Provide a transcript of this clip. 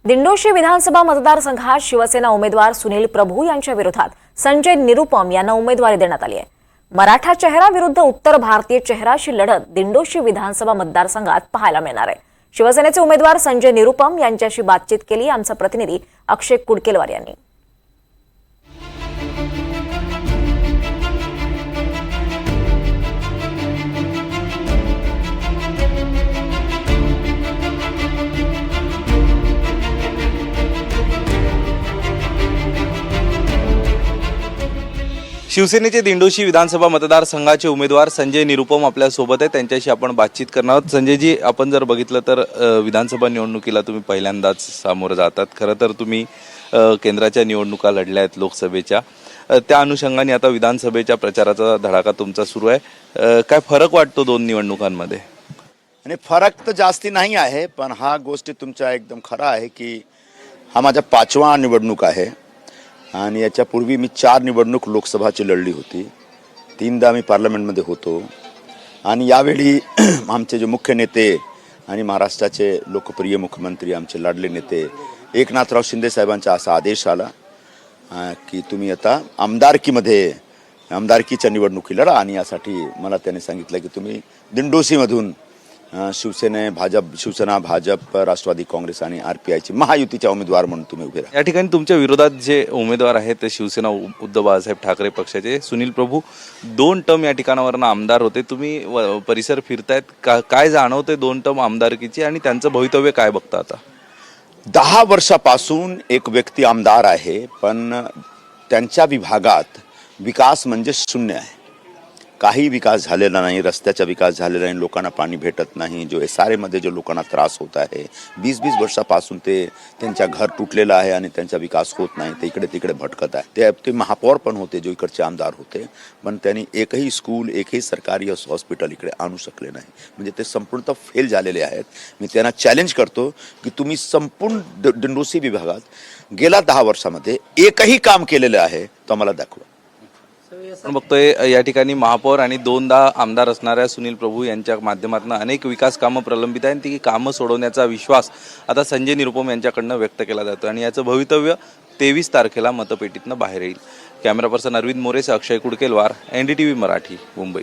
दिंडोशी विधानसभा मतदारसंघात शिवसेना उमेदवार सुनील प्रभू यांच्या विरोधात संजय निरुपम यांना उमेदवारी देण्यात आली आहे। मराठा चेहरा विरुद्ध उत्तर भारतीय चेहराशी लढत दिंडोशी विधानसभा मतदारसंघात पाहायला मिळणार आहे। शिवसेनेचे उमेदवार संजय निरुपम यांच्याशी बातचीत केली आमचा प्रतिनिधी अक्षय कुडकेलवार यांनी। शिवसेनेचे दिंडोशी विधानसभा मतदारसंघाचे उमेदवार संजय निरुपम आपल्या सोबत आहेत। त्यांच्याशी आपण बातचीत करणार आहोत। संजयजी, आपण जर बघितलं तर विधानसभा निवडणुकीला तुम्ही पहिल्यांदाच सामोरं जातात। खरं तर तुम्ही केंद्राच्या निवडणुका लढल्या आहेत लोकसभेच्या, त्या अनुषंगाने आता विधानसभेच्या प्रचाराचा धडाका तुमचा सुरू आहे। काय फरक वाटतो दोन निवडणुकांमध्ये? आणि फरक तर जास्ती नाही आहे, पण हा गोष्टी तुमचा एकदम खरा आहे की हा माझा 5वा निवडणूक आहे आणि याच्यापूर्वी मी 4 निवडणूक लोकसभाची लढली होती। 3दा मी पार्लमेंटमध्ये होतो आणि यावेळी आमचे जे मुख्य नेते आणि महाराष्ट्राचे लोकप्रिय मुख्यमंत्री आमचे लाडले नेते एकनाथराव शिंदे साहेबांचा असा आदेश आला की तुम्ही आता आमदारकीच्या निवडणुकी लढा आणि यासाठी मला त्याने सांगितलं की तुम्ही दिंडोशीमधून शिवसेना भाजप राष्ट्रवादी काँग्रेस आणि RPIचे महायुतीच्या उमेदवार म्हणून तुम्ही उभे राहा। या ठिकाणी तुमच्या विरोधात जे उमेदवार आहेत ते शिवसेना उद्धव बाळासाहेब ठाकरे पक्षाचे सुनील प्रभू 2 टर्म या ठिकाणावरून आमदार होते। तुम्ही परिसर फिरतायत, काय जाणवते 2 टर्म आमदारकीची आणि त्यांचं भवितव्य काय बघता? आता 10 वर्षापासून एक व्यक्ती आमदार आहे, पण त्यांच्या विभागात विकास म्हणजे शून्य आहे। काही विकास झालेला नाही, रस्त्याचा विकास झालेला नाही, लोकांना पाणी भेटत नाही। जो SRA मध्ये जो लोकांना त्रास होत आहे 20-20 वर्षापासून त्यांच्या घर तुटलेलं आहे आणि त्यांचा विकास होत नाही, ते इकडे तिकडे भटकत आहे। ते महापौर पण होते जो इकडचे आमदार होते, पण त्यांनी एकही स्कूल एकही सरकारी हॉस्पिटल इकडे आणू शकले नाही। म्हणजे ते संपूर्ण फेल झालेले आहेत। मी त्यांना चॅलेंज करतो की तुम्ही संपूर्ण दिंडोशी विभागात गेल्या 10 वर्षामध्ये एकही काम केलेलं आहे तो मला दाखवा। आपण बघतोय या ठिकाणी महापौर आणि 2दा आमदार असणाऱ्या सुनील प्रभू यांच्या माध्यमातून अनेक विकास कामं प्रलंबित आहेत। ती कामं सोडवण्याचा विश्वास आता संजय निरुपम यांच्याकडनं व्यक्त केला जातो आणि याचं भवितव्य 23 तारखेला मतपेटीतनं बाहेर येईल। कॅमेरा पर्सन अरविंद मोरेसह अक्षय कुडकेलवार, NDTV मराठी, मुंबई।